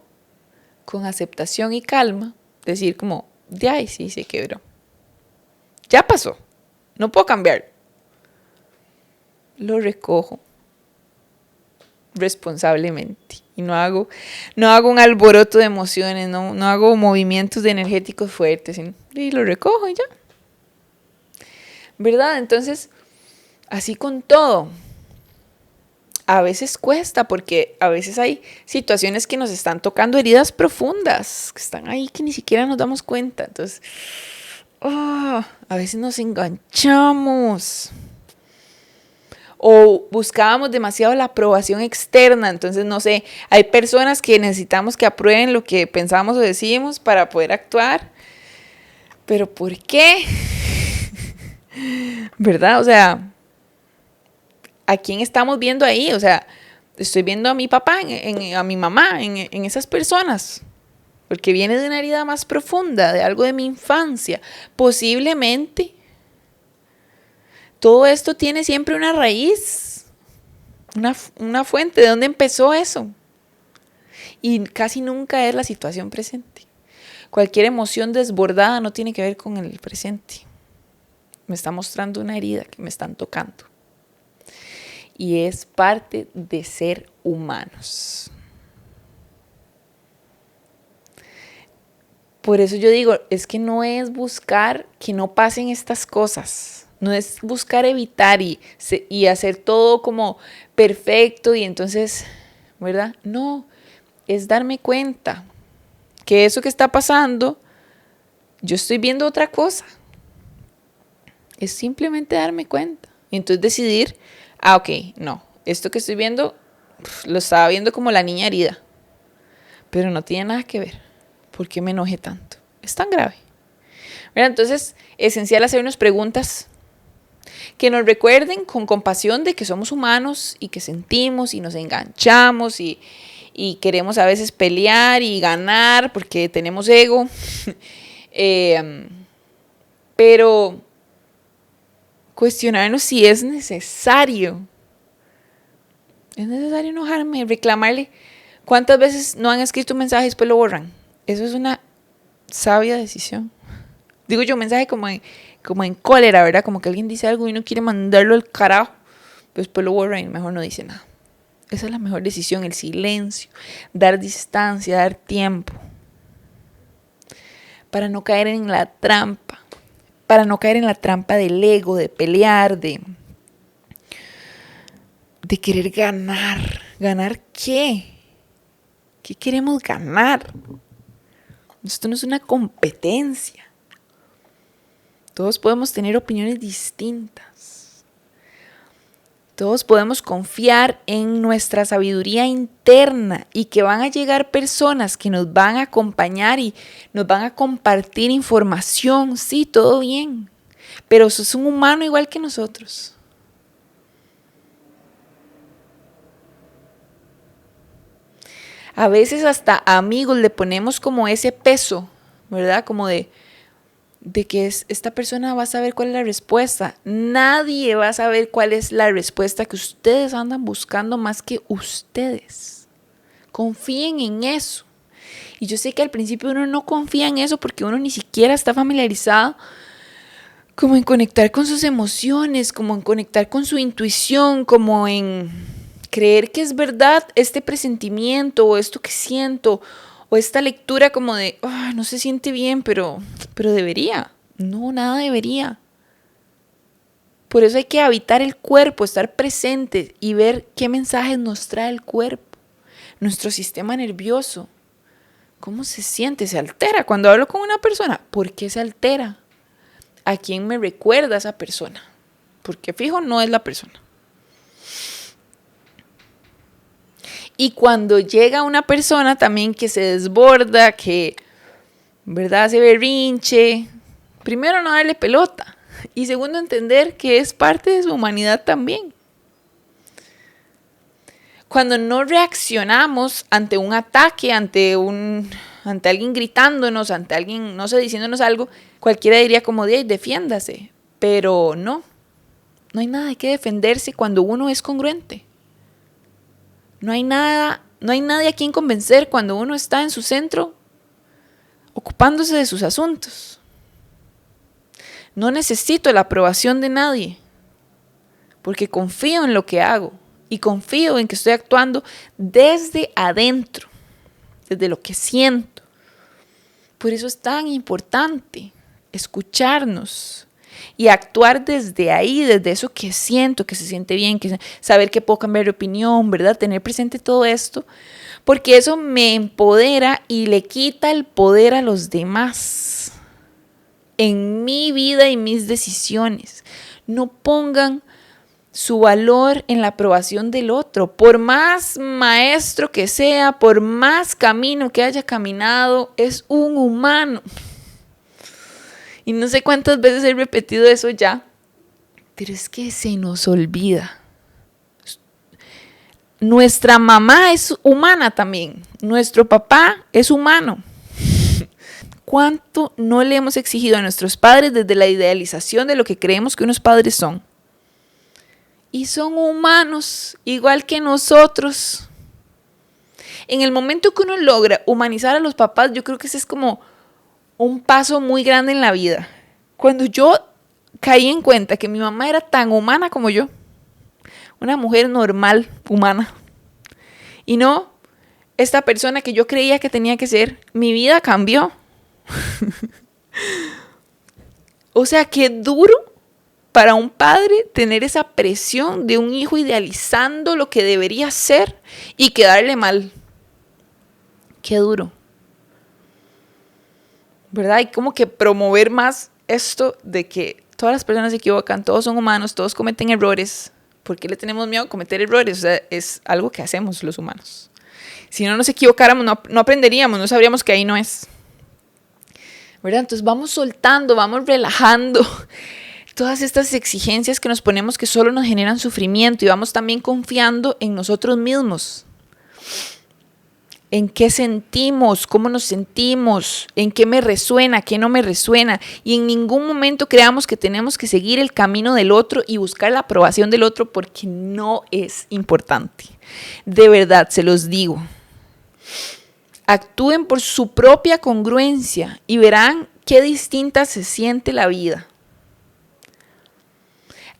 con aceptación y calma decir como, de ahí sí se quebró. Ya pasó, no puedo cambiarlo. Lo recojo responsablemente y no hago un alboroto de emociones, no hago movimientos energéticos fuertes, y lo recojo y ya. ¿Verdad? Entonces, así con todo. A veces cuesta porque a veces hay situaciones que nos están tocando heridas profundas, que están ahí que ni siquiera nos damos cuenta. Entonces, a veces nos enganchamos. O buscábamos demasiado la aprobación externa. Entonces, no sé, hay personas que necesitamos que aprueben lo que pensamos o decimos para poder actuar. ¿Pero por qué? ¿Verdad? O sea, ¿a quién estamos viendo ahí? O sea, estoy viendo a mi papá, a mi mamá, en esas personas. Porque viene de una herida más profunda, de algo de mi infancia. Posiblemente. Todo esto tiene siempre una raíz, una fuente. ¿De dónde empezó eso? Y casi nunca es la situación presente. Cualquier emoción desbordada no tiene que ver con el presente. me está mostrando una herida que me están tocando. Y es parte de ser humanos. Por eso yo digo, es que no es buscar que no pasen estas cosas. No es buscar evitar y hacer todo como perfecto y entonces, ¿verdad? No, es darme cuenta que eso que está pasando, yo estoy viendo otra cosa. Es simplemente darme cuenta. Y entonces decidir, ok, no, esto que estoy viendo, lo estaba viendo como la niña herida. Pero no tiene nada que ver. ¿Por qué me enojé tanto? Es tan grave. ¿Verdad? Entonces, esencial hacernos preguntas que nos recuerden con compasión de que somos humanos y que sentimos y nos enganchamos y queremos a veces pelear y ganar porque tenemos ego. Pero cuestionarnos si es necesario. Es necesario enojarme, reclamarle. ¿Cuántas veces no han escrito un mensaje y después lo borran? Eso es una sabia decisión. Digo yo, mensaje como en cólera, ¿verdad? Como que alguien dice algo y uno quiere mandarlo al carajo, pero después lo borra y mejor no dice nada. Esa es la mejor decisión, el silencio, dar distancia, dar tiempo. Para no caer en la trampa. Para no caer en la trampa del ego, de pelear, de querer ganar. ¿Ganar qué? ¿Qué queremos ganar? Esto no es una competencia. Todos podemos tener opiniones distintas. Todos podemos confiar en nuestra sabiduría interna y que van a llegar personas que nos van a acompañar y nos van a compartir información. Sí, todo bien. Pero sos un humano igual que nosotros. A veces hasta amigos le ponemos como ese peso, ¿verdad? Como de que esta persona va a saber cuál es la respuesta. Nadie va a saber cuál es la respuesta que ustedes andan buscando más que ustedes. Confíen en eso. Y yo sé que al principio uno no confía en eso porque uno ni siquiera está familiarizado como en conectar con sus emociones, como en conectar con su intuición, como en creer que es verdad este presentimiento o esto que siento o esta lectura como de, no se siente bien, pero debería. No, nada debería. Por eso hay que habitar el cuerpo, estar presente y ver qué mensajes nos trae el cuerpo, nuestro sistema nervioso. ¿Cómo se siente? ¿Se altera cuando hablo con una persona? ¿Por qué se altera? ¿A quién me recuerda esa persona? Porque fijo no es la persona. Y cuando llega una persona también que se desborda, que, ¿verdad?, hace berrinche, primero no darle pelota y segundo entender que es parte de su humanidad también. Cuando no reaccionamos ante un ataque, ante alguien gritándonos, ante alguien, no sé, diciéndonos algo, cualquiera diría como, defiéndase, pero no hay nada que defenderse cuando uno es congruente. No hay nadie a quien convencer cuando uno está en su centro ocupándose de sus asuntos. No necesito la aprobación de nadie porque confío en lo que hago y confío en que estoy actuando desde adentro, desde lo que siento. Por eso es tan importante escucharnos y actuar desde ahí, desde eso que siento, que se siente bien, saber que puedo cambiar de opinión, ¿verdad? Tener presente todo esto, porque eso me empodera y le quita el poder a los demás en mi vida y mis decisiones. No pongan su valor en la aprobación del otro, por más maestro que sea, por más camino que haya caminado, es un humano. Y no sé cuántas veces he repetido eso ya, pero es que se nos olvida. Nuestra mamá es humana también, nuestro papá es humano. ¿Cuánto no le hemos exigido a nuestros padres desde la idealización de lo que creemos que unos padres son? Y son humanos, igual que nosotros. En el momento que uno logra humanizar a los papás, yo creo que ese es como un paso muy grande en la vida. Cuando yo caí en cuenta que mi mamá era tan humana como yo. Una mujer normal, humana. Y no esta persona que yo creía que tenía que ser. Mi vida cambió. O sea, qué duro para un padre tener esa presión de un hijo idealizando lo que debería ser y quedarle mal. Qué duro. ¿Verdad? Hay como que promover más esto de que todas las personas se equivocan, todos son humanos, todos cometen errores. ¿Por qué le tenemos miedo a cometer errores? O sea, es algo que hacemos los humanos. Si no nos equivocáramos, no aprenderíamos, no sabríamos que ahí no es. ¿Verdad? Entonces vamos soltando, vamos relajando todas estas exigencias que nos ponemos que solo nos generan sufrimiento y vamos también confiando en nosotros mismos. En qué sentimos, cómo nos sentimos, en qué me resuena, qué no me resuena. Y en ningún momento creamos que tenemos que seguir el camino del otro y buscar la aprobación del otro porque no es importante. De verdad, se los digo. Actúen por su propia congruencia y verán qué distinta se siente la vida.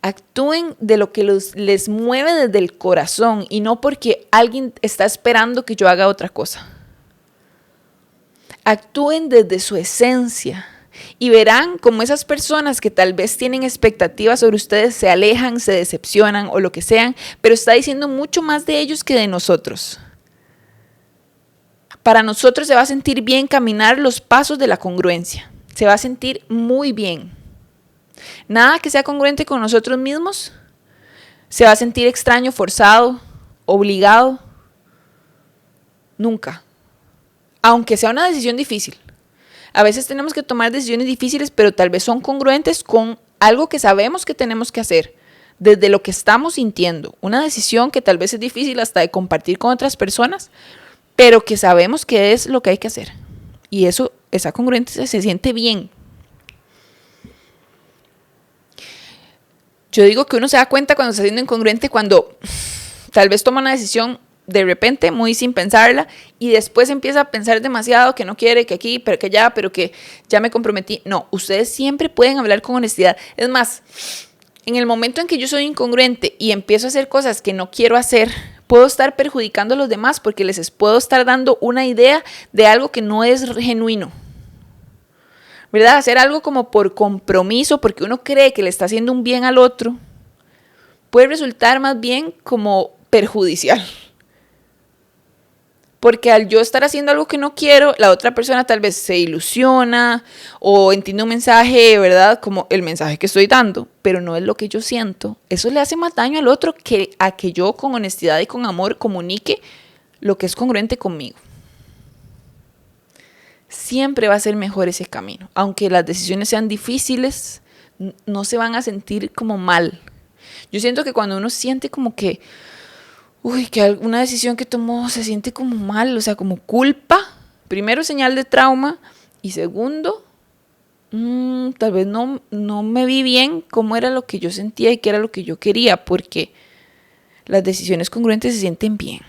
Actúen de lo que les mueve desde el corazón y no porque alguien está esperando que yo haga otra cosa. Actúen desde su esencia y verán cómo esas personas que tal vez tienen expectativas sobre ustedes se alejan, se decepcionan o lo que sean, pero está diciendo mucho más de ellos que de nosotros. Para nosotros se va a sentir bien caminar los pasos de la congruencia. Se va a sentir muy bien. Nada que sea congruente con nosotros mismos se va a sentir extraño, forzado, obligado. Nunca. Aunque sea una decisión difícil. A veces tenemos que tomar decisiones difíciles, pero tal vez son congruentes con algo que sabemos que tenemos que hacer, desde lo que estamos sintiendo. Una decisión que tal vez es difícil hasta de compartir con otras personas, pero que sabemos que es lo que hay que hacer. Y eso, esa congruencia se siente bien. Yo digo que uno se da cuenta cuando está siendo incongruente cuando tal vez toma una decisión de repente, muy sin pensarla, y después empieza a pensar demasiado que no quiere, que aquí, pero que ya me comprometí. No, ustedes siempre pueden hablar con honestidad. Es más, en el momento en que yo soy incongruente y empiezo a hacer cosas que no quiero hacer, puedo estar perjudicando a los demás porque les puedo estar dando una idea de algo que no es genuino. ¿Verdad? Hacer algo como por compromiso, porque uno cree que le está haciendo un bien al otro, puede resultar más bien como perjudicial. Porque al yo estar haciendo algo que no quiero, la otra persona tal vez se ilusiona o entiende un mensaje, ¿verdad? Como el mensaje que estoy dando, pero no es lo que yo siento. Eso le hace más daño al otro que a que yo con honestidad y con amor comunique lo que es congruente conmigo. Siempre va a ser mejor ese camino. Aunque las decisiones sean difíciles, no se van a sentir como mal. Yo siento que cuando uno siente como que que alguna decisión que tomó se siente como mal, o sea, como culpa. Primero, señal de trauma. Y segundo, tal vez no me vi bien cómo era lo que yo sentía y qué era lo que yo quería, porque las decisiones congruentes se sienten bien.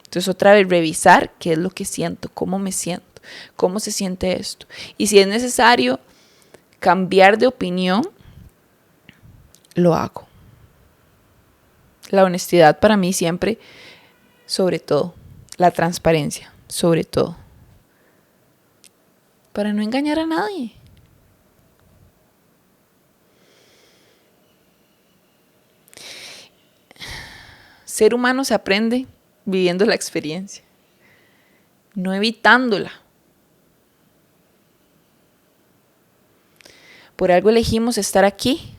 Entonces, otra vez, revisar qué es lo que siento, cómo me siento, cómo se siente esto. Y si es necesario cambiar de opinión, lo hago. La honestidad para mí siempre, sobre todo. La transparencia, sobre todo. Para no engañar a nadie. Ser humano se aprende viviendo la experiencia, no evitándola. Por algo elegimos estar aquí.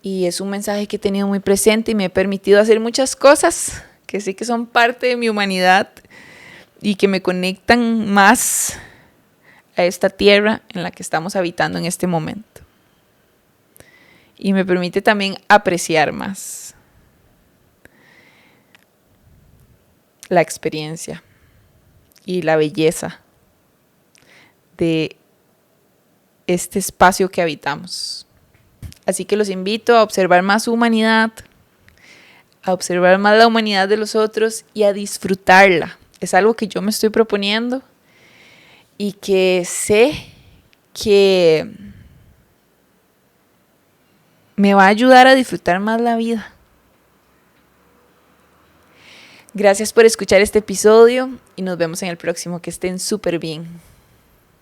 Y es un mensaje que he tenido muy presente y me ha permitido hacer muchas cosas que sí que son parte de mi humanidad y que me conectan más a esta tierra en la que estamos habitando en este momento. Y me permite también apreciar más la experiencia y la belleza de este espacio que habitamos. Así que los invito a observar más su humanidad, a observar más la humanidad de los otros y a disfrutarla. Es algo que yo me estoy proponiendo y que sé que me va a ayudar a disfrutar más la vida. Gracias por escuchar este episodio y nos vemos en el próximo. Que estén súper bien.